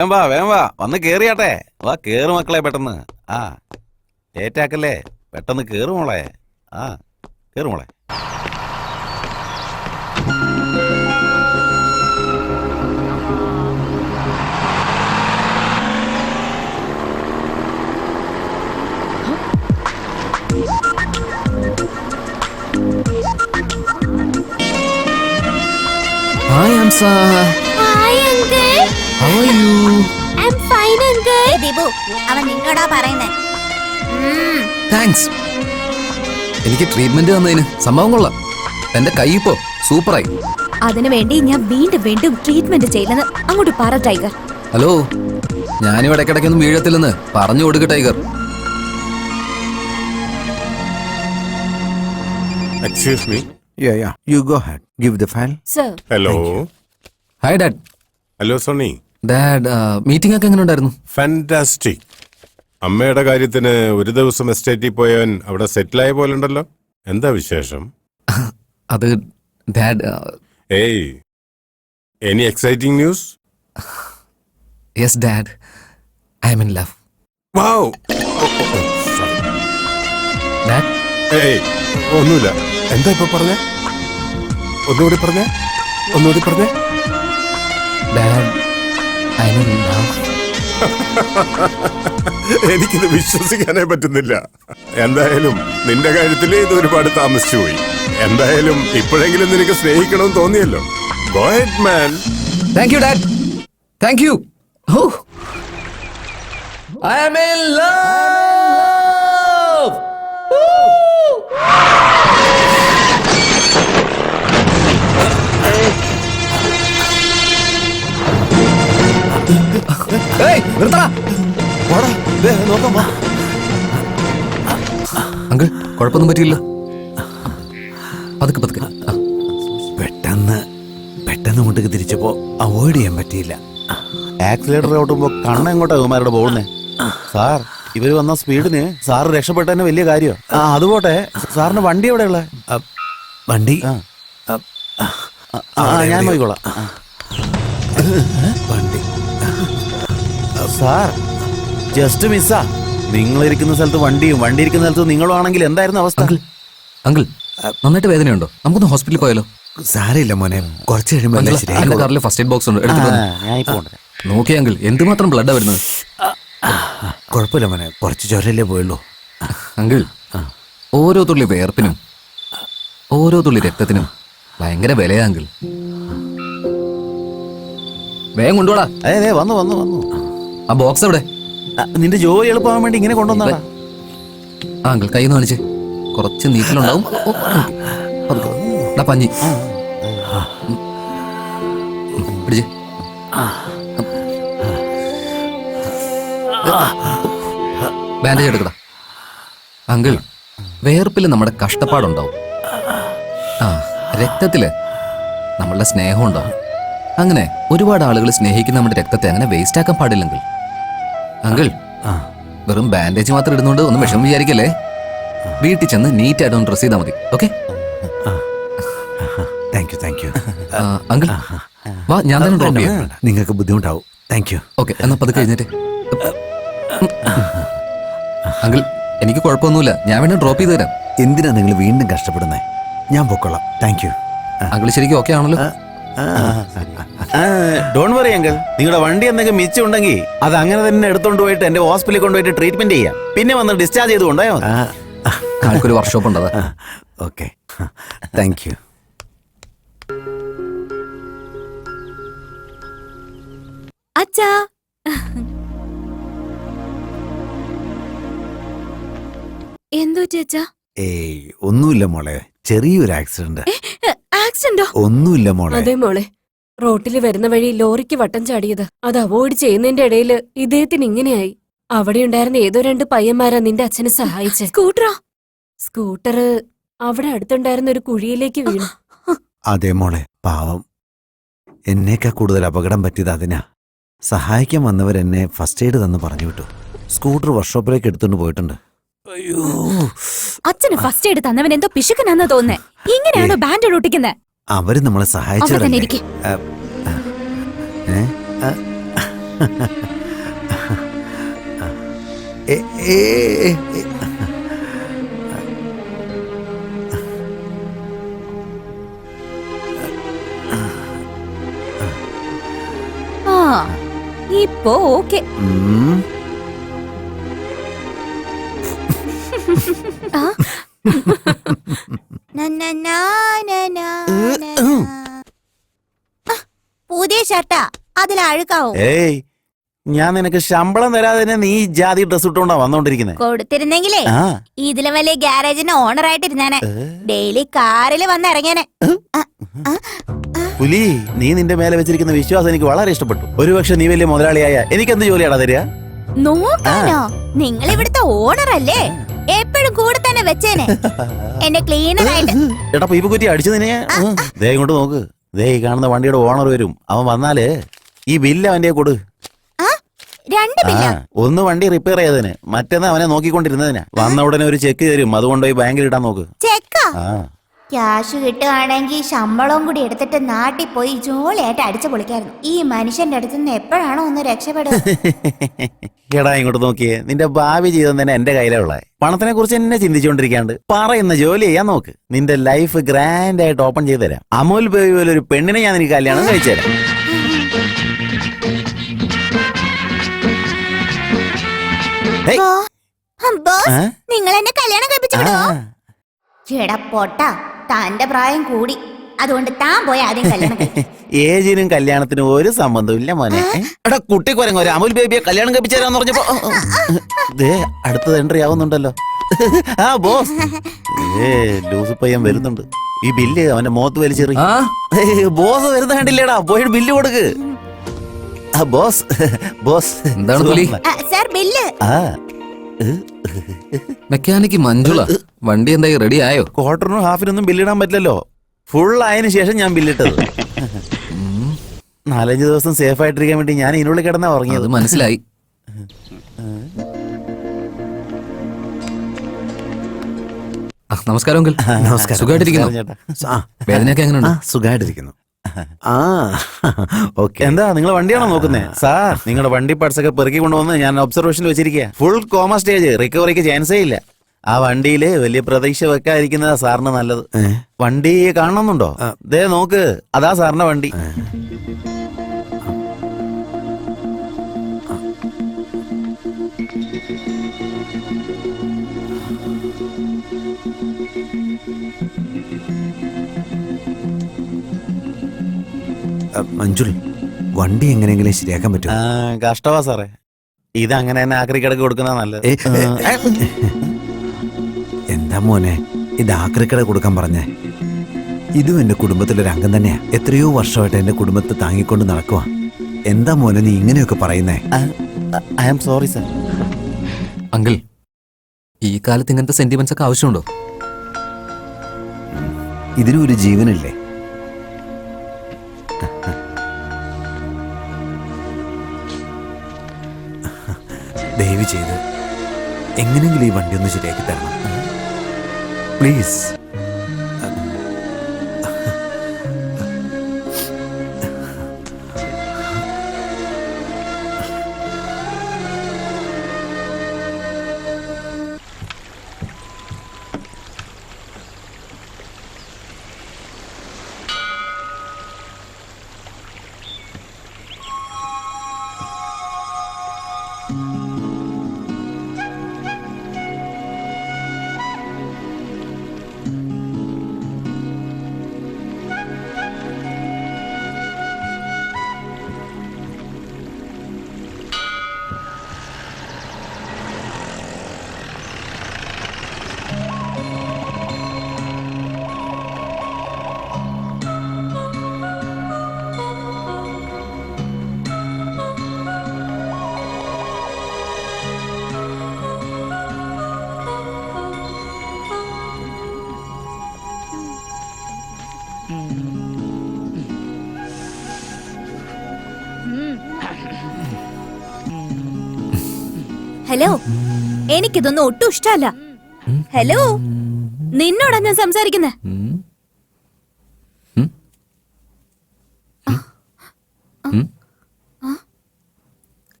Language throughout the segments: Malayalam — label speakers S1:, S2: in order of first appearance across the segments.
S1: വേഗം വാ വന്ന് കേറിയാട്ടെ. വാ കേറ് മക്കളെ പെട്ടെന്ന്. ആ ലേറ്റാക്കല്ലേ, പെട്ടെന്ന് കേറ് മോളെ. ആ കേറ് മോളെ.
S2: Hi, Amsa.
S3: Hi, uncle.
S2: How are you?
S3: I'm fine, uncle. Dibu, അവൻ നിന്നോടാ പറയുന്നേ.
S2: Thanks. എനിക്ക് ട്രീറ്റ്മെന്റ് തന്നതിന് സംഭവം കൊള്ളാം. എന്റെ കൈ ഇപ്പോ സൂപ്പറായി.
S3: അതിനു വേണ്ടി ഞാൻ വീണ്ടും ട്രീറ്റ്മെന്റ് ചെയ്യില്ലെന്ന് അങ്ങോട്ട് പറ ടൈഗർ.
S2: ഹലോ, ഞാനും ഇടയ്ക്കിടയ്ക്കൊന്നും വീഴത്തില്ലെന്ന് പറഞ്ഞു കൊടുക്ക tiger.
S4: Excuse me.
S5: Yeah. You go ahead. Give the file.
S3: Sir.
S4: Hello.
S2: Hi dad.
S4: Hello Sony.
S2: Dad, meeting ഒക്കെ എങ്ങനെ ഉണ്ടായിരുന്നു?
S4: ഫാന്റാസ്റ്റിക്. അമ്മയുടെ കാര്യത്തിന് ഒരു ദിവസം എസ്റ്റേറ്റിൽ പോയവൻ അവിടെ സെറ്റിലായ പോലെ ഉണ്ടല്ലോ. എന്താ വിശേഷം?
S2: അത് ഡാഡ്.
S4: ഏയ്, any exciting news?
S2: Yes dad, I am in love.
S4: Wow.
S2: Dad,
S4: ഏയ്, ഒന്നുമില്ല. എന്താ ഇപ്പൊ പറഞ്ഞേ? ഒന്നുകൂടി പറഞ്ഞേ.
S2: Dad, I am in love.
S4: എനിക്കിത് വിശ്വസിക്കാനേ പറ്റുന്നില്ല. എന്തായാലും നിന്റെ കാര്യത്തിൽ ഇത് ഒരുപാട് താമസിച്ചു പോയി. എന്തായാലും ഇപ്പോഴെങ്കിലും നിനക്ക് സ്നേഹിക്കണമെന്ന് തോന്നിയല്ലോ. Go ahead, man.
S2: Thank you dad, thank you. I am in love. Uncle, കുഴപ്പമൊന്നും പറ്റിയില്ല. പതുക്കെ.
S5: പെട്ടെന്ന് ഇങ്ങോട്ടേക്ക് തിരിച്ചപ്പോ അവോയ്ഡ് ചെയ്യാൻ പറ്റിയില്ല.
S1: ആക്സിലേറ്റർ ഓട്ടുമ്പോ കണ്ണ എങ്ങോട്ടാ ഇവന്മാരുടെ പോകുന്നേ? സാർ, ഇവര് വന്ന സ്പീഡിന് സാറ് രക്ഷപ്പെട്ടന്നെ വലിയ കാര്യം. ആ അതുപോട്ടെ, സാറിന് വണ്ടി എവിടെയുള്ള?
S5: വണ്ടി
S1: ഞാൻ നോക്കിക്കോളാം.
S5: വണ്ടി
S1: സാർ, ജസ്റ്റ് മിസ്സാ. നിങ്ങളിരിക്കുന്ന സ്ഥലത്ത് വണ്ടിയും വണ്ടി ഇരിക്കുന്ന സ്ഥലത്ത് നിങ്ങളും ആണെങ്കിൽ എന്തായിരുന്നു അവസ്ഥ?
S2: അങ്കിൾ, നന്നായിട്ട് വേദനയുണ്ടോ? നമുക്കൊന്ന് ഹോസ്പിറ്റലിൽ പോയാലോ?
S5: സാരമില്ല മോനെ, കുറച്ച് കഴിയുമ്പോൾ എല്ലാം ശരിയായി.
S2: എന്റെ കാറിൽ ഫസ്റ്റ് എയ്ഡ് ബോക്സ് ഉണ്ട്,
S1: ഞാൻ ഇപ്പൊ കൊണ്ടുവരാം.
S2: നോക്കിയ അങ്കിൾ, എന്തുമാത്രം ബ്ലഡാ വരുന്നത്.
S5: കുഴപ്പമില്ല മോനെ, കുറച്ച് ചോരല്ലേ പോയുള്ളൂ.
S2: അങ്കിൾ, ഓരോ തുള്ളി വേർപ്പിനും ഓരോ തുള്ളി രക്തത്തിനും ഭയങ്കര വിലയാ അങ്കിൾ. വേഗം കൊണ്ടുപോടാ.
S1: അതെ വന്നു.
S2: ആ ബോക്സ് എവിടെ?
S1: നിന്റെ ജോലി എളുപ്പമാകാൻ വേണ്ടി ഇങ്ങനെ കൊണ്ടുവന്നാ.
S2: ആ അങ്കിൾ, കൈ ഒന്ന് കാണിച്ചേ. കുറച്ച് നീറ്റിലുണ്ടാവും. പഞ്ഞി പിടിച്ചേ. ബാൻഡേജ് എടുക്കടാ. അങ്കിൾ, വേർപ്പില് നമ്മുടെ കഷ്ടപ്പാടുണ്ടാവും. ആ രക്തത്തില് നമ്മളുടെ സ്നേഹം ഉണ്ടാവും. അങ്ങനെ ഒരുപാട് ആളുകൾ സ്നേഹിക്കുന്ന നമ്മുടെ രക്തത്തെ അങ്ങനെ വേസ്റ്റ് ആക്കാൻ പാടില്ലെങ്കിൽ. അങ്കിൾ, വെറും ബാൻഡേജ് മാത്രം ഇടുന്നോണ്ട് ഒന്നും വിഷമം വിചാരിക്കല്ലേ. വീട്ടിൽ ചെന്ന് നീറ്റ് ആയിട്ട് ഒന്ന് ഡ്രസ് ചെയ്താൽ മതി. ഓക്കെ?
S5: Thank you.
S2: അങ്കിൾ, വാ, ഞാൻ തന്നെ ഡ്രോപ്പ് ചെയ്യാം.
S5: നിങ്ങൾക്ക് ബുദ്ധിമുട്ടാവും. Thank you.
S2: ഓക്കെ, എന്നാ പതുക്കെ കഴിഞ്ഞിട്ട്. അങ്കിൾ, എനിക്ക് കുഴപ്പമൊന്നുമില്ല, ഞാൻ വേണേ ഡ്രോപ്പ് ചെയ്ത് തരാം.
S5: എന്തിനാ നിങ്ങൾ വീണ്ടും കഷ്ടപ്പെടുന്നേ? ഞാൻ പൊക്കോളാം. Thank you.
S2: അങ്കിൾ ശരിക്കും ഓക്കെ ആണല്ലോ?
S1: ഡോണ്ട് വറി അങ്കിൾ, നിങ്ങളുടെ വണ്ടി എന്തെങ്കിലും മിച്ചം ഉണ്ടെങ്കിൽ അത് അങ്ങനെ തന്നെ എടുത്തോണ്ട് പോയിട്ട് എന്റെ ഹോസ്പിറ്റലിൽ കൊണ്ടുപോയിട്ട് ട്രീറ്റ്മെന്റ് ചെയ്യാം. പിന്നെ വന്ന് ഡിസ്ചാർജ് ചെയ്ത് കൊണ്ടുപോയാൽ മതി.
S2: ആൾക്കൊരു വർക്ക്ഷോപ്പ് ഉണ്ടത്.
S5: Okay, thank you.
S3: അച്ഛാ, എന്തോ ചേച്ചാ?
S5: ഏയ് ഒന്നുമില്ല മോളെ, ചെറിയൊരു ആക്സിഡന്റ്.
S3: ആക്സിഡന്റോ?
S5: ഒന്നുമില്ല മോളെ.
S6: അതെ മോളെ, റോട്ടില് വരുന്ന വഴി ലോറിക്ക് വട്ടം ചാടിയത്. അത് അവോയ്ഡ് ചെയ്യുന്നതിന്റെ ഇടയില് ഇദ്ദേഹത്തിന് ഇങ്ങനെയായി. അവിടെ ഉണ്ടായിരുന്ന ഏതോ 2 പയ്യന്മാരാ നിന്റെ അച്ഛനെ സഹായിച്ചെ.
S3: സ്കൂട്ടറോ?
S6: സ്കൂട്ടർ അവിടെ അടുത്തുണ്ടായിരുന്ന ഒരു കുഴിയിലേക്ക് വീണു.
S5: അതെ മോളെ, പാവം. എന്നേക്കാ കൂടുതൽ അപകടം പറ്റിയത് അതിനാ. സഹായിക്കാൻ വന്നവരെന്നെ ഫസ്റ്റ് എയ്ഡ് തന്ന് പറഞ്ഞു വിട്ടു. സ്കൂട്ടർ വർക്ക്ഷോപ്പിലേക്ക് എടുത്തോണ്ട് പോയിട്ടുണ്ട്. അയ്യോ,
S3: അച്ഛന് ഫസ്റ്റ് എയ്ഡ് തന്നവൻ എന്തോ പിശുക്കനാന്ന് തോന്നുന്നേ. ഇങ്ങനെയാണോ ബാൻഡ് ഒട്ടിക്കുന്നത്?
S5: അവര് നമ്മളെ സഹായിച്ചവരല്ലേ.
S3: ഇരിക്കും.
S5: ഏ, ഏ, ഏ, ഏ.
S3: ആ ഇപ്പോ ഓക്കെ.
S5: ഉം.
S7: പുതിയ ഷർട്ടാ അതിൽ അഴുക്കാവും.
S1: ഏയ് ഞാൻ നിനക്ക് ശമ്പളം തരാതെ തന്നെ നീ ഈ ജാതി ഡ്രസ് ഇട്ടുകൊണ്ടാ വന്നോണ്ടിരിക്കുന്നത്.
S7: കൊടുത്തിരുന്നെങ്കിലേ
S1: ആ
S7: ഇതിലും വലിയ ഗ്യാരേജിന് ഓണറായിട്ടിരുന്നാനെ. ഡെയിലി കാറിൽ വന്ന് ഇറങ്ങിയാനെ.
S1: പുലി, നീ നിന്റെ മേലെ വെച്ചിരിക്കുന്ന വിശ്വാസം എനിക്ക് വളരെ ഇഷ്ടപ്പെട്ടു. ഒരുപക്ഷെ നീ വലിയ മുതലാളിയായ എനിക്ക് എന്ത് ജോലിയാടാ തരിക?
S7: നോക്കാനോ? നിങ്ങൾ ഇവിടുത്തെ ഓണർ അല്ലേ? എപ്പോഴും കൂടെ തന്നെ വെച്ചേനെ എന്നെ ക്ലീനറായിട്ട്.
S1: എടാ പീപ്പുകുറ്റി അടിച്ചു നിന്നെ. ദേ ഇങ്ങോട്ട് നോക്ക്. ദേ ഈ കാണുന്ന വണ്ടിയുടെ ഓണർ വരും. അവൻ വന്നാല് ഈ ബില്ല് അവന്റെ കൊടു.
S7: രണ്ട്
S1: ആ, ഒന്ന് വണ്ടി റിപ്പയർ ചെയ്തതിന്, മറ്റേന്ന് അവനെ നോക്കിക്കൊണ്ടിരുന്നതിന്. വന്ന ഉടനെ ഒരു ചെക്ക് തരും, അതുകൊണ്ട് പോയി ബാങ്കിൽ ഇടാൻ നോക്ക്.
S7: ചെക്കാ?
S1: ആ
S7: ക്യാഷ് കിട്ടുകയാണെങ്കിൽ ശമ്പളവും കൂടി എടുത്തിട്ട് നാട്ടിൽ പോയി ജോളിയായിട്ട് അടിച്ചു പൊളിക്കായിരുന്നു. ഈ മനുഷ്യന്റെ അടുത്ത് നിന്ന് എപ്പോഴാണോ ഒന്ന് രക്ഷപ്പെടുക?
S1: എടാ ഇങ്ങോട്ട് നോക്കിയേ, നിന്റെ ഭാവി ജീവിതം തന്നെ എന്റെ കയ്യിലുള്ള പണത്തിനെ കുറിച്ച് എന്നെ ചിന്തിച്ചുകൊണ്ടിരിക്കാണ്ട് പറയുന്ന ജോലി ചെയ്യാൻ നോക്ക്. നിന്റെ ലൈഫ് ഗ്രാൻഡ് ആയിട്ട് ഓപ്പൺ ചെയ്തു തരാം. അമൂൽ ബേബി പോലെ ഒരു പെണ്ണിനെ ഞാൻ നിനക്ക് കല്യാണം കഴിച്ചു തരാം. ഹേയ്.
S7: ബോസ്,
S1: ആ?
S7: നിങ്ങൾ എന്നെ കല്യാണം കഴിപ്പിച്ചു
S1: ആ.
S7: വിടുവോ? എടാ പൊട്ട, തന്റെ പ്രായം കൂടി, അതുകൊണ്ട് താൻ പോയി ആദ്യം കല്യാണം കഴിക്ക്.
S1: ഏജിനും കല്യാണത്തിനും ഒരു സംബന്ധവും ഇല്ല മോനെ. എടാ കുട്ടി കുരങ്ങ, ഒരു അമൂൽ ബേബിയെ കല്യാണം കഴിപ്പിച്ചു തരാന്ന് പറഞ്ഞപ്പോ ദേ അടുത്തത് എൻട്രി ആവുന്നുണ്ടല്ലോ. ആ ബോസ്, ലൂസ് പയ്യൻ വരുന്നുണ്ട്. ഈ ബില്ല് അവന്റെ മുഖത്ത് വലിച്ചെറി.
S2: ആ
S1: ബോസ് വരുന്ന കണ്ടില്ലേടാ, പോയിട്ട് ബില്ല് കൊടുക്ക്. ആ ബോസ്, ബോസ്
S2: എന്താണ് പുലി?
S7: Sir bill.
S1: ആ
S2: മെക്കാനിക്ക് മഞ്ജുള, വണ്ടി എന്തായി റെഡി ആയോ?
S1: ക്വാർട്ടറിനും ഹാഫിനൊന്നും ബില്ലിടാൻ പറ്റില്ലല്ലോ. ഫുൾ ആയതിനു ശേഷം ഞാൻ ബില്ലിട്ടത്. 4-5 ദിവസം സേഫ് ആയിട്ടിരിക്കാൻ വേണ്ടി ഞാൻ ഇതിനുള്ളിൽ കിടന്നാ ഉറങ്ങിയത്.
S2: അത് മനസ്സിലായി. നമസ്കാരം അങ്കിൾ.
S5: നമസ്കാരം.
S2: സുഖമായിട്ടിരിക്കുന്നു?
S1: ചേട്ടാ.
S5: ആ,
S2: വേദനയൊക്കെ എങ്ങനെയുണ്ട്?
S5: സുഖമായിട്ടിരിക്കുന്നു. ആ ഓക്കെ.
S1: എന്താ നിങ്ങൾ വണ്ടിയാണോ നോക്കുന്നേ? സാർ നിങ്ങളുടെ വണ്ടി പാർട്സ് ഒക്കെ പെറുക്കി കൊണ്ടുവന്ന് ഞാൻ ഒബ്സർവേഷനിൽ വെച്ചിരിക്കുക. ഫുൾ കോമ സ്റ്റേജ്, റിക്കവറിക്ക് ചാൻസേ ഇല്ല. ആ വണ്ടിയില് വലിയ പ്രതീക്ഷ വെക്കാതിരിക്കുന്നതാ സാറിന് നല്ലത്. വണ്ടി കാണണമെന്നുണ്ടോ? ദേ നോക്ക്, അതാ സാറിന്റെ വണ്ടി.
S5: മഞ്ജുൾ, വണ്ടി എങ്ങനെയെങ്കിലും ശരിയാക്കാൻ പറ്റുമോ?
S1: കഷ്ടവാ സാറേ, ഇത് അങ്ങനെ തന്നെ ആക്രി കിടക്ക് കൊടുക്കുന്ന നല്ലത്.
S5: എന്താ മോനെ ഇത് ആക്രിക്കട കൊടുക്കാൻ പറഞ്ഞേ? ഇതും എന്റെ കുടുംബത്തിലൊരു അംഗം തന്നെയാ. എത്രയോ വർഷമായിട്ട് എന്റെ കുടുംബത്തെ താങ്ങിക്കൊണ്ട് നടക്കുവാ. എന്താ മോനെ നീ ഇങ്ങനെയൊക്കെ പറയുന്നേ?
S1: I am sorry sir.
S2: Uncle, ഈ കാലത്ത് ഇങ്ങനത്തെ സെന്റിമെന്റ്സ് ഒക്കെ ആവശ്യമുണ്ടോ?
S5: ഇതിനും ഒരു ജീവനില്ലേ? ദയവ് ചെയ്ത് എങ്ങനെയെങ്കിലും ഈ വണ്ടി ഒന്ന് ശരിയാക്കി തരണം പ്ലീസ്.
S3: ഹലോ, എനിക്കിതൊന്നും ഒട്ടും ഇഷ്ടമല്ല. ഹലോ, നിന്നോടാ ഞാൻ സംസാരിക്കുന്നേ.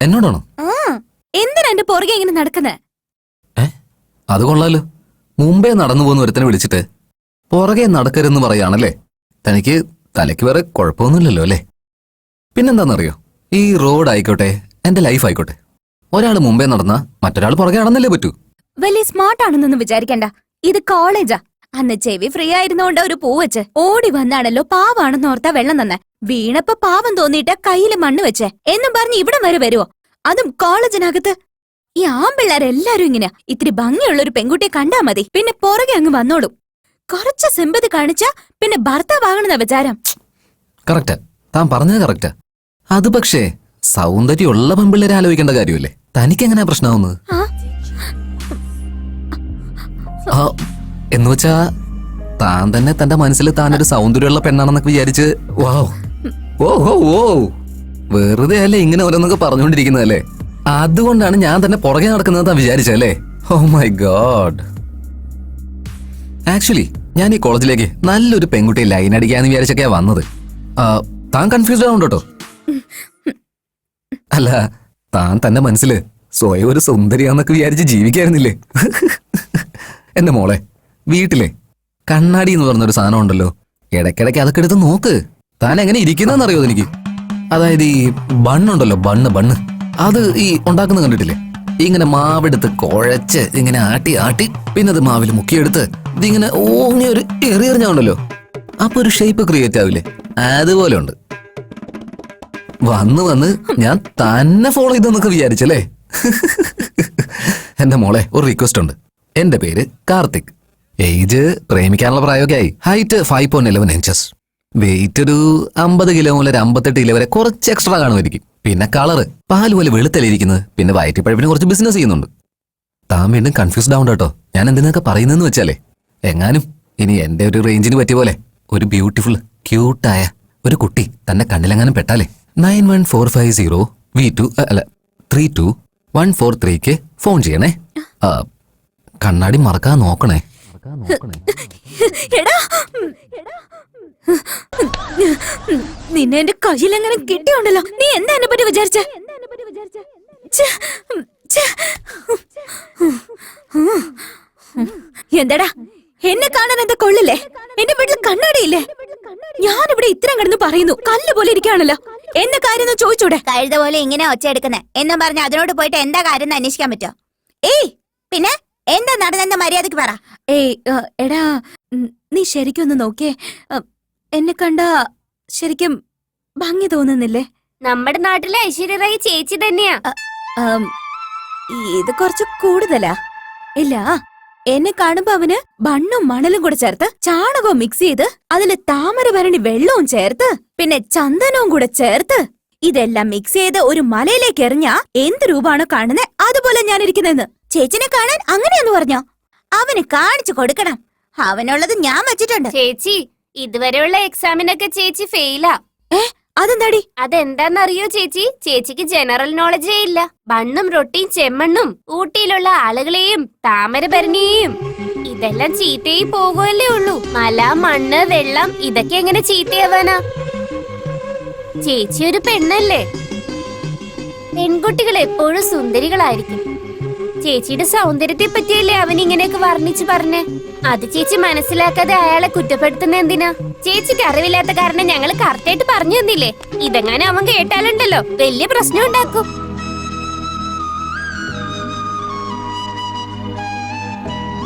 S2: എന്നോടാണോ?
S3: എന്തിനാ എന്റെ പുറകെ ഇങ്ങനെ നടക്കുന്നേ?
S2: അത് കൊള്ളാലോ. മുമ്പേ നടന്നു പോകുന്ന ഒരുത്തനെ വിളിച്ചിട്ട് പുറകെ നടക്കരുതെന്ന് പറയാണല്ലേ. തനിക്ക് തലയ്ക്ക് വേറെ കുഴപ്പമൊന്നുമില്ലല്ലോ അല്ലേ? പിന്നെന്താണെന്നറിയോ, ഈ റോഡ് ആയിക്കോട്ടെ, എന്റെ ലൈഫ് ആയിക്കോട്ടെ, ഒരാൾ മുമ്പേ നടന്നാ മറ്റൊരാൾ പുറകെ നടന്നല്ലേ പറ്റൂ.
S3: വലിയ സ്മാർട്ട് ആണെന്നൊന്നും വിചാരിക്കണ്ട. ഇത് കോളേജാ. അന്ന് ചെവി ഫ്രീ ആയിരുന്നോണ്ട് ഒരു പൂ വെച്ച് ഓടി വന്നാണല്ലോ പാവാണെന്ന് ഓർത്താ വെള്ളം തന്നെ. വീണപ്പോ പാവം തോന്നിയിട്ട് കയ്യില് മണ്ണ് വെച്ചേ എന്നും പറഞ്ഞ് ഇവിടം വരെ വരുവോ? അതും കോളേജിനകത്ത്. ഈ ആമ്പിള്ളേരെല്ലാരും ഇങ്ങനെ. ഇത്തിരി ഭംഗിയുള്ള ഒരു പെൺകുട്ടിയെ കണ്ടാ മതി, പിന്നെ പുറകെ അങ്ങ് വന്നോളും. കുറച്ച് സിമ്പതി കാണിച്ചാ പിന്നെ ഭർത്താവാകണമെന്ന വിചാരം.
S2: കറക്റ്റാ, താൻ പറഞ്ഞത് കറക്റ്റാ. അത് പക്ഷേ സൗന്ദര്യമുള്ള പെൺപിള്ളേരെ ആലോചിക്കേണ്ട കാര്യമല്ലേ. തനിക്കെങ്ങനെയാ പ്രശ്നമാവുന്നത്? എന്നുവെച്ചാ താൻ തന്നെ തന്റെ മനസ്സിൽ താനൊരു സൗന്ദര്യമുള്ള പെണ്ണാണെന്നൊക്കെ വിചാരിച്ച് ഓ വെറുതെ അല്ലേ ഇങ്ങനെ ഓരോന്നൊക്കെ പറഞ്ഞുകൊണ്ടിരിക്കുന്നതല്ലേ. അതുകൊണ്ടാണ് ഞാൻ തന്നെ പുറകെ നടക്കുന്നത് വിചാരിച്ചല്ലേ. Oh my God. ആക്ച്വലി ഞാൻ ഈ കോളേജിലേക്ക് നല്ലൊരു പെൺകുട്ടിയെ ലൈൻ അടിക്കാന്ന് വിചാരിച്ചൊക്കെയാ വന്നത്. താൻ കൺഫ്യൂസ്ഡ് ആവുന്നുണ്ട് കേട്ടോ. അല്ല, താൻ തന്റെ മനസ്സില് സ്വയം ഒരു സുന്ദരിയാന്നൊക്കെ വിചാരിച്ച് ജീവിക്കായിരുന്നില്ലേ? എന്റെ മോളെ, വീട്ടിലെ കണ്ണാടി എന്ന് പറഞ്ഞൊരു സാധനം ഉണ്ടല്ലോ, ഇടയ്ക്കിടയ്ക്ക് അതൊക്കെ എടുത്ത് നോക്ക്. താൻ എങ്ങനെ ഇരിക്കുന്നറിയോ എനിക്ക്? അതായത് ഈ ബണ്ണുണ്ടല്ലോ, ബണ്ണ് അത് ഈ ഉണ്ടാക്കുന്നത് കണ്ടിട്ടില്ലേ? ഇങ്ങനെ മാവെടുത്ത് കുഴച്ച് ഇങ്ങനെ ആട്ടി ആട്ടി പിന്നെ അത് മാവിൽ മുക്കിയെടുത്ത് ഇതിങ്ങനെ ഓങ്ങി ഒരു എറിഞ്ഞുണ്ടല്ലോ, അപ്പൊ ഒരു ഷേപ്പ് ക്രിയേറ്റ് ആവില്ലേ? അതുപോലെ ഉണ്ട്. വന്ന് ഞാൻ തന്നെ ഫോളോ ചെയ്തെന്നൊക്കെ വിചാരിച്ചല്ലേ? എന്റെ മോളെ, ഒരു റിക്വസ്റ്റ് ഉണ്ട്. എന്റെ പേര് കാർത്തിക്. ഏജ് പ്രേമിക്കാനുള്ള പ്രായമൊക്കെ ആയി. Height 5.11 inches. വെയിറ്റ് ഒരു 50 കിലോ മുതൽ 58 കിലോ വരെ കുറച്ച് എക്സ്ട്രാ കാണുമായിരിക്കും. പിന്നെ കളറ് പാല് പോലെ വെളുത്തലിരിക്കുന്നത്. പിന്നെ വയറ്റിപ്പഴപ്പിന് കുറച്ച് ബിസിനസ് ചെയ്യുന്നുണ്ട്. താൻ വീണ്ടും കൺഫ്യൂസ്ഡ് ആവണ്ട കേട്ടോ. ഞാൻ എന്തിനൊക്കെ പറയുന്നതെന്ന് വെച്ചാലേ, എങ്ങാനും ഇനി എന്റെ ഒരു റേഞ്ചിന് പറ്റിയ പോലെ ഒരു ബ്യൂട്ടിഫുൾ ക്യൂട്ടായ ഒരു കുട്ടി തന്റെ കണ്ണിലെങ്ങാനും പെട്ടാലേ 9145 V2 അല്ല 32143 ഫോൺ ചെയ്യണേ. കണ്ണാടി മറക്കാൻ നോക്കണേ.
S3: എടാ, നിന്നെ എന്റെ കയ്യിലെങ്ങനെ കിട്ടിയുണ്ടല്ലോ. നീ എന്താ എന്നെ പറ്റി വിചാരിച്ചേ? എന്താടാ, എന്നെ കാണാൻ എന്താ കൊള്ളില്ലേ? എന്റെ വീട്ടിൽ കണ്ണാടിയില്ലേ? ഞാനിവിടെ ഇത്രയും കിടന്ന് പറയുന്നു, കല്ല് പോലെ ഇരിക്കുകയാണല്ലോ. എന്താ കാര്യം ചോദിച്ചൂടെ?
S7: കഴുത പോലെ ഇങ്ങനെ ഒച്ച എടുക്കുന്നേ എന്നും പറഞ്ഞ അതിനോട് പോയിട്ട് എന്താ കാര്യം അന്വേഷിക്കാൻ പറ്റോ? ഏയ്, പിന്നെ എന്താ നടന്നെന്ന മര്യാദക്ക് പറ.
S3: ഏയ് എടാ, നീ ശരിക്കും ഒന്ന് നോക്കിയേ. എന്നെ കണ്ട ശരിക്കും ഭംഗി തോന്നുന്നില്ലേ?
S6: നമ്മുടെ നാട്ടിലെ ഐശ്വര്യ റായ് ചേച്ചി തന്നെയാ.
S3: ഇത് കുറച്ച് കൂടുതലാ. ഇല്ല, എന്നെ കാണുമ്പോ അവന് ബണ്ണും മണലും കൂടെ ചേർത്ത് ചാണകവും മിക്സ് ചെയ്ത് അതില് താമരഭരണി വെള്ളവും ചേർത്ത് പിന്നെ ചന്ദനവും കൂടെ ചേർത്ത് ഇതെല്ലാം മിക്സ് ചെയ്ത് ഒരു മലയിലേക്ക് എറിഞ്ഞാ എന്ത് രൂപമാണോ കാണുന്നത് അതുപോലെ ഞാൻ ഇരിക്കുന്നെന്ന്.
S7: ചേച്ചിനെ കാണാൻ അങ്ങനെയെന്ന് പറഞ്ഞോ? അവന് കാണിച്ചു കൊടുക്കണം. അവനുള്ളത് ഞാൻ വെച്ചിട്ടുണ്ട്.
S6: ചേച്ചി, ഇതുവരെയുള്ള എക്സാമിനൊക്കെ ചേച്ചി ഫെയിലാ.
S3: അതെന്താടി?
S6: അതെന്താന്നറിയോ ചേച്ചി? ചേച്ചിക്ക് ജനറൽ നോളജേ ഇല്ല. ബണ്ണും റൊട്ടിയും ചെമ്മണ്ണും ഊട്ടിയിലുള്ള ആളുകളെയും താമരഭരണിയെയും ഇതെല്ലാം ചീത്തയായി പോകുമല്ലേ ഉള്ളൂ. മല, മണ്ണ്, വെള്ളം ഇതൊക്കെ എങ്ങനെ ചീത്തയാവാനാ? ചേച്ചി ഒരു പെണ്ണല്ലേ? പെൺകുട്ടികൾ എപ്പോഴും സുന്ദരികളായിരിക്കും. ചേച്ചിയുടെ സൗന്ദര്യത്തെ പറ്റിയല്ലേ അവൻ ഇങ്ങനെയൊക്കെ വർണ്ണിച്ചു പറഞ്ഞേ. അത് ചേച്ചി മനസ്സിലാക്കാതെ അയാളെ കുറ്റപ്പെടുത്തുന്ന എന്തിനാ? ചേച്ചിക്ക് അറിവില്ലാത്ത കാരണം ഞങ്ങൾ കറക്റ്റായിട്ട് പറഞ്ഞു തന്നില്ലേ. ഇതെങ്ങനെ അവൻ കേട്ടാലുണ്ടല്ലോ വലിയ പ്രശ്നം ഉണ്ടാക്കും.